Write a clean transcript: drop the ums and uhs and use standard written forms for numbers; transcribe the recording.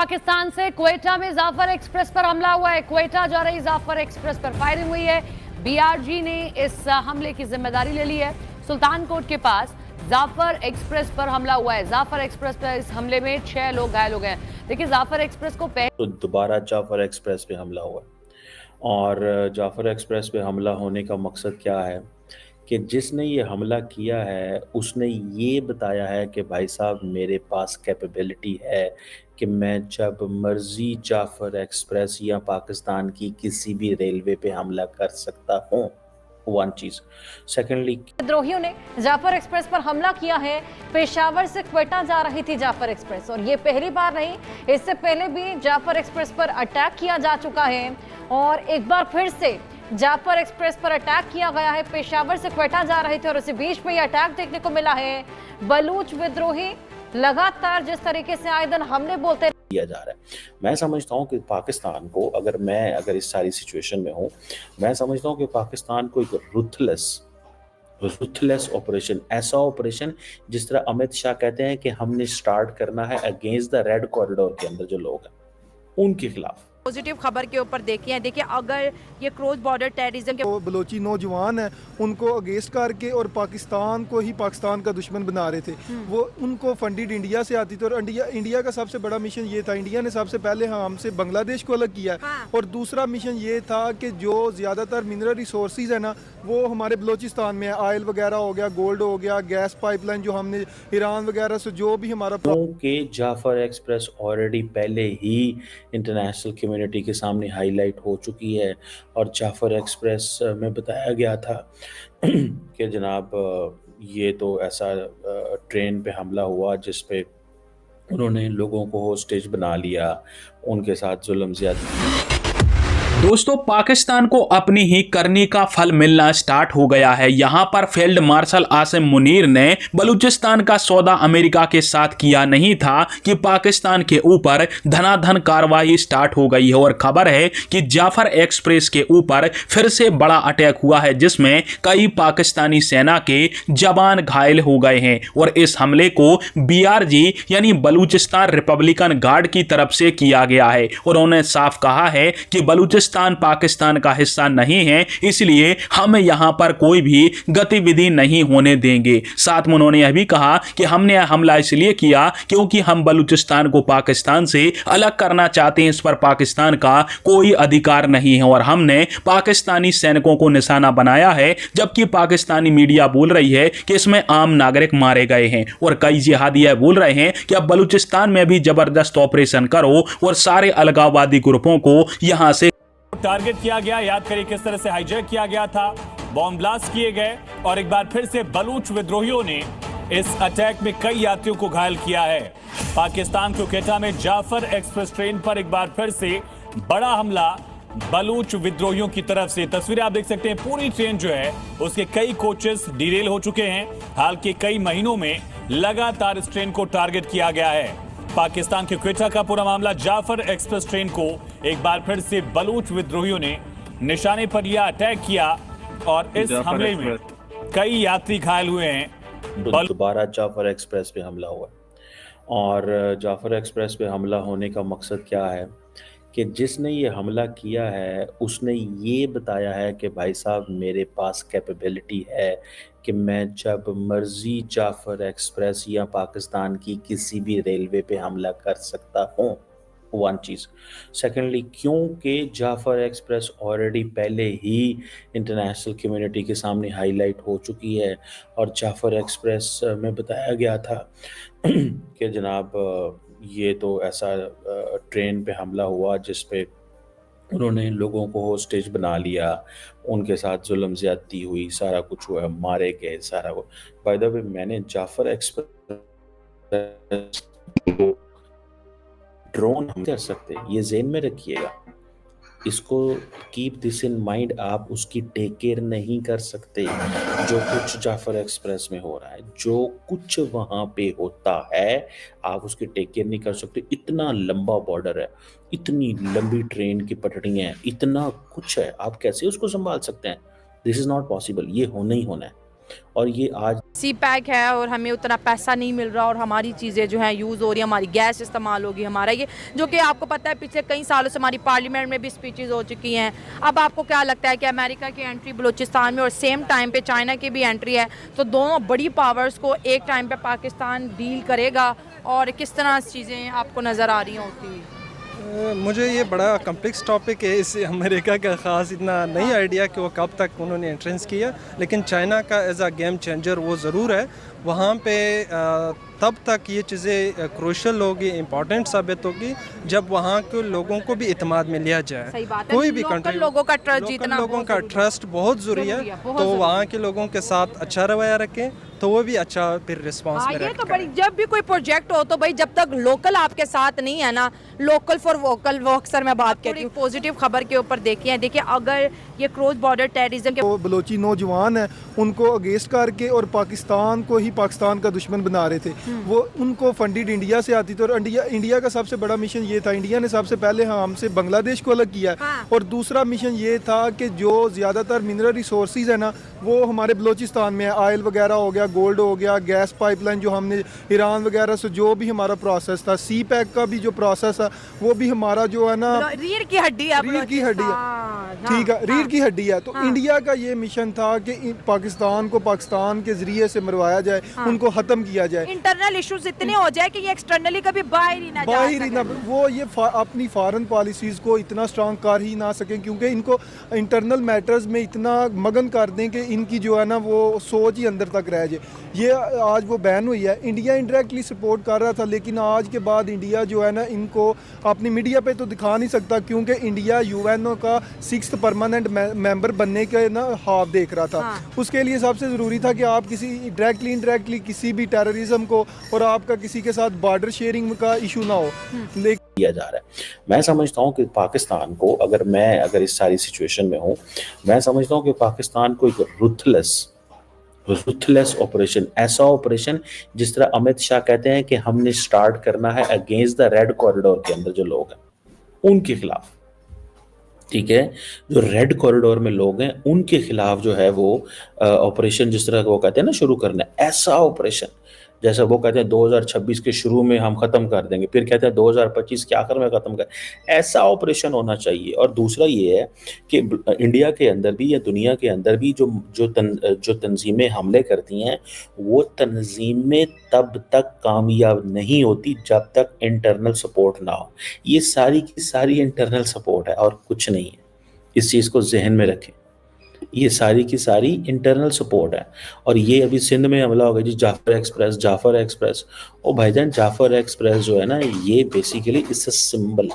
पाकिस्तान से क्वेटा में जाफर एक्सप्रेस पर हमला हुआ है। क्वेटा जा रही जाफर एक्सप्रेस पर फायरिंग हुई है। बीआरजी ने इस हमले की जिम्मेदारी ले ली है। सुल्तानकोट के पास जाफर एक्सप्रेस पर हमला हुआ है। जाफर एक्सप्रेस पर इस हमले में 6 लोग घायल हो गए। देखिए, जाफर एक्सप्रेस को तो दोबारा जाफर एक्सप्रेस पे हमला हुआ और जाफर एक्सप्रेस पे हमला होने का मकसद क्या है कि जिसने ये हमला किया है उसने ये बताया है कि भाई साहब मेरे पास कैपेबिलिटी है कि मैं जब मर्जी जाफर एक्सप्रेस या पाकिस्तान की किसी भी रेलवे पे हमला कर सकता हूँ। वन चीज़। सेकेंडली, विद्रोहियों ने जाफर एक्सप्रेस पर हमला किया है। पेशावर से क्वेटा जा रही थी जाफर एक्सप्रेस और ये पहली बार नहीं, इससे पहले भी जाफर एक्सप्रेस पर अटैक किया जा चुका है और एक बार फिर से जाफर एक्सप्रेस पर अटैक किया गया है। पेशावर से क्वेटा जा रहे थे और इसी बीच में ये अटैक देखने को मिला है। बलूच विद्रोही लगातार जिस तरीके से आए दिन हमले बोलते किया जा रहा है, मैं समझता हूँ कि पाकिस्तान को अगर इस सारी सिचुएशन में हूँ, मैं समझता हूँ कि पाकिस्तान को एक रुथलेस ऑपरेशन, ऐसा ऑपरेशन जिस तरह अमित शाह कहते हैं कि हमने स्टार्ट करना है अगेंस्ट द रेड कॉरिडोर के अंदर जो लोग हैं उनके खिलाफ। पॉजिटिव खबर के ऊपर देखिए अगर ये क्रॉस बॉर्डर टेररिज्म के बलोची नौजवान हैं उनको अगेंस्ट करके और पाकिस्तान को ही पाकिस्तान का दुश्मन बना रहे थे। वो उनको फंडेड इंडिया से आती थी और इंडिया का सबसे बड़ा मिशन ये था, इंडिया ने सबसे पहले हमसे बांग्लादेश को अलग किया। हाँ। और दूसरा मिशन ये था कि जो ज़्यादातर मिनरल रिसोर्सेज है ना वो हमारे बलोचिस्तान में है। ऑयल वगैरह हो गया, गोल्ड हो गया, गैस पाइपलाइन जो हमने ईरान वगैरह से जो भी हमारा क्योंकि जाफर एक्सप्रेस ऑलरेडी पहले ही इंटरनेशनल कम्युनिटी के सामने हाईलाइट हो चुकी है और जाफर एक्सप्रेस में बताया गया था कि जनाब ये तो ऐसा ट्रेन पे हमला हुआ जिस पे उन्होंने लोगों को होस्टेज बना लिया, उनके साथ जुल्म ज़्यादती। दोस्तों, पाकिस्तान को अपनी ही करनी का फल मिलना स्टार्ट हो गया है। यहाँ पर फील्ड मार्शल आसिम मुनीर ने बलूचिस्तान का सौदा अमेरिका के साथ किया नहीं था कि पाकिस्तान के ऊपर धनाधन कार्रवाई स्टार्ट हो गई है। और खबर है कि जाफर एक्सप्रेस के ऊपर फिर से बड़ा अटैक हुआ है जिसमें कई पाकिस्तानी सेना के जवान घायल हो गए हैं। और इस हमले को बीआरजी यानी बलूचिस्तान रिपब्लिकन गार्ड की तरफ से किया गया है। और उन्होंने साफ कहा है कि बलूचिस्तान पाकिस्तान का हिस्सा नहीं है, इसलिए हम यहां पर कोई भी गतिविधि नहीं होने देंगे। साथ में उन्होंने यह भी कहा कि हमने हमला इसलिए किया क्योंकि हम बलूचिस्तान को पाकिस्तान से अलग करना चाहते हैं, इस पर पाकिस्तान का कोई अधिकार नहीं है। और हमने पाकिस्तानी सैनिकों को निशाना बनाया है, जबकि पाकिस्तानी मीडिया बोल रही है कि इसमें आम नागरिक मारे गए हैं। और कई जिहादी बोल रहे हैं कि अब बलूचिस्तान में भी जबरदस्त ऑपरेशन करो और सारे अलगाववादी ग्रुपों को यहां से टारगेट किया गया। याद करिए किस तरह से हाईजैक किया गया था, बॉम्ब ब्लास्ट किए गए और एक बार फिर से बलूच विद्रोहियों ने इस अटैक में कई यात्रियों को घायल किया है। पाकिस्तान के क्वेटा में जाफर एक्सप्रेस ट्रेन पर एक बार फिर से बड़ा हमला बलूच विद्रोहियों की तरफ से। तस्वीरें आप देख सकते हैं, पूरी ट्रेन जो है उसके कई कोचेस डिरेल हो चुके हैं। हाल के कई महीनों में लगातार इस ट्रेन को टारगेट किया गया है। पाकिस्तान के क्वेटा का पूरा मामला, जाफर एक्सप्रेस ट्रेन को एक बार फिर से बलूच विद्रोहियों ने निशाने पर लिया, अटैक किया और इस हमले में कई यात्री घायल हुए हैं। दोबारा जाफर एक्सप्रेस पे हमला हुआ और जाफर एक्सप्रेस पे हमला होने का मकसद क्या है कि जिसने ये हमला किया है उसने ये बताया है कि भाई साहब मेरे पास कैपेबिलिटी है कि मैं जब मर्जी जाफर एक्सप्रेस या पाकिस्तान की किसी भी रेलवे पे हमला कर सकता हूँ। वन चीज़। सेकेंडली, क्योंकि जाफर एक्सप्रेस ऑलरेडी पहले ही इंटरनेशनल कम्युनिटी के सामने हाईलाइट हो चुकी है और जाफर एक्सप्रेस में बताया गया था कि जनाब ये तो ऐसा ट्रेन पे हमला हुआ जिस पे उन्होंने लोगों को होस्टेज बना लिया, उनके साथ जुल्म ज़्यादती हुई, सारा कुछ हुआ, मारे गए, सारा कुछ। बाय द वे, मैंने जाफर एक्सप्रेस ड्रोन हम कर सकते, ये ज़हन में रखिएगा, इसको कीप दिस इन माइंड। आप उसकी टेक केयर नहीं कर सकते। जो कुछ जाफर एक्सप्रेस में हो रहा है, जो कुछ वहाँ पे होता है, आप उसकी टेक केयर नहीं कर सकते। इतना लंबा बॉर्डर है, इतनी लंबी ट्रेन की पटड़ियाँ हैं, इतना कुछ है, आप कैसे उसको संभाल सकते हैं? दिस इज़ नॉट पॉसिबल, ये होना ही होना है। और ये आज सी पैक है और हमें उतना पैसा नहीं मिल रहा और हमारी चीज़ें जो हैं यूज़ हो रही है, हमारी गैस इस्तेमाल होगी, हमारा ये जो कि आपको पता है पिछले कई सालों से हमारी पार्लियामेंट में भी स्पीचेस हो चुकी हैं। अब आपको क्या लगता है कि अमेरिका की एंट्री बलूचिस्तान में और सेम टाइम पे चाइना की भी एंट्री है, तो दोनों बड़ी पावर्स को एक टाइम पे पाकिस्तान डील करेगा और किस तरह चीज़ें आपको नज़र आ रही हैं होती हुई? मुझे ये बड़ा कम्प्लेक्स टॉपिक है, इससे अमेरिका का ख़ास इतना नहीं आइडिया कि वो कब तक उन्होंने एंट्रेंस किया, लेकिन चाइना का एज अ गेम चेंजर वो ज़रूर है। वहाँ पे तब तक ये चीज़ें क्रूशल होगी, इम्पॉर्टेंट साबित होगी जब वहाँ के लोगों को भी इत्माद में लिया जाए। सही बात है, कोई भी लोकल कंट्री, लोगों का ट्रस्ट जीतना लोगों का ट्रस्ट बहुत ज़रूरी है, तो वहाँ के लोगों के साथ अच्छा रवैया रखें तो वो भी अच्छा फिर रिस्पॉन्स में ये तो बड़ी, जब भी कोई प्रोजेक्ट हो तो भाई जब तक लोकल आपके साथ नहीं है ना, लोकल फॉर वोकल, वो अक्सर मैं बात कहती हूँ। पॉजिटिव खबर के ऊपर देखिए अगर ये क्रॉस बॉर्डर टेररिज्म के वो बलोची नौजवान हैं, उनको अगेंस्ट करके और पाकिस्तान को ही पाकिस्तान का दुश्मन बना रहे थे। वो उनको फंडिड इंडिया से आती थी और इंडिया का सबसे बड़ा मिशन ये था, इंडिया ने सबसे पहले हमसे बांग्लादेश को अलग किया। हाँ। और दूसरा मिशन ये था कि जो ज़्यादातर मिनरल रिसोर्सेज है ना, वो हमारे बलोचिस्तान में है। ऑयल वगैरह हो गया, गोल्ड हो गया, गैस पाइपलाइन जो हमने ईरान वगैरह से जो भी हमारा प्रोसेस था, सी पैक का भी जो प्रोसेस है वो भी हमारा जो है ना रीढ़ की हड्डी है, रीढ़ की हड्डी है। हाँ, ठीक है, रीढ़ की हड्डी है। तो हाँ। इंडिया का ये मिशन था कि पाकिस्तान को पाकिस्तान के जरिए से मरवाया जाए, हाँ। उनको खत्म किया जाए, इंटरनल इश्यूज इतने हो जाए कि ये एक्सटर्नली कभी बाहर ही ना जा बाहर ही ना, सके। वो ये अपनी फॉरेन पॉलिसीज को इतना स्ट्रांग कर ही ना सकें, क्योंकि इनको इंटरनल मैटर्स में इतना मगन कर दें कि इनकी जो है ना वो सोच ही अंदर तक रह जाए। ये आज वो बैन हुई है, इंडिया इंडायरेक्टली सपोर्ट कर रहा था, लेकिन आज के बाद इंडिया जो है ना इनको अपनी मीडिया पे तो दिखा नहीं सकता, क्योंकि इंडिया यूएनओ का 6th परमानेंट मेंबर बनने के ना हाफ देख रहा था। हाँ। उसके लिए सबसे ज़रूरी था कि आप किसी डायरेक्टली इनडायरेक्टली किसी भी टेररिज्म को और आपका किसी के साथ बॉर्डर शेयरिंग का इशू ना हो। लेकिन किया जा रहा है, मैं समझता हूँ कि पाकिस्तान को, अगर इस सारी सिचुएशन में हूँ, मैं समझता हूँ कि पाकिस्तान को एक रुथलेस ऑपरेशन, ऐसा ऑपरेशन जिस तरह अमित शाह कहते हैं कि हमने स्टार्ट करना है अगेंस्ट द रेड कॉरिडोर के अंदर जो लोग हैं उनके खिलाफ। ठीक है, जो रेड कॉरिडोर में लोग हैं उनके खिलाफ जो है वो ऑपरेशन, जिस तरह वो कहते हैं ना शुरू करना है, ऐसा ऑपरेशन जैसा वो कहते हैं 2026 के शुरू में हम खत्म कर देंगे, फिर कहते हैं 2025 के आखिर में खत्म कर, ऐसा ऑपरेशन होना चाहिए। और दूसरा ये है कि इंडिया के अंदर भी या दुनिया के अंदर भी जो तंजीमें हमले करती हैं, वो तंजीमें तब तक कामयाब नहीं होती जब तक इंटरनल सपोर्ट ना हो। ये सारी की सारी इंटरनल सपोर्ट है और कुछ नहीं है, इस चीज़ को जहन में रखें। ये सारी की सारी इंटरनल सपोर्ट है। और ये अभी सिंध में हमला हो गया जी, जाफर एक्सप्रेस। ओ भाईजान, जाफर एक्सप्रेस जो है ना, ये बेसिकली इट्स अ सिंबल।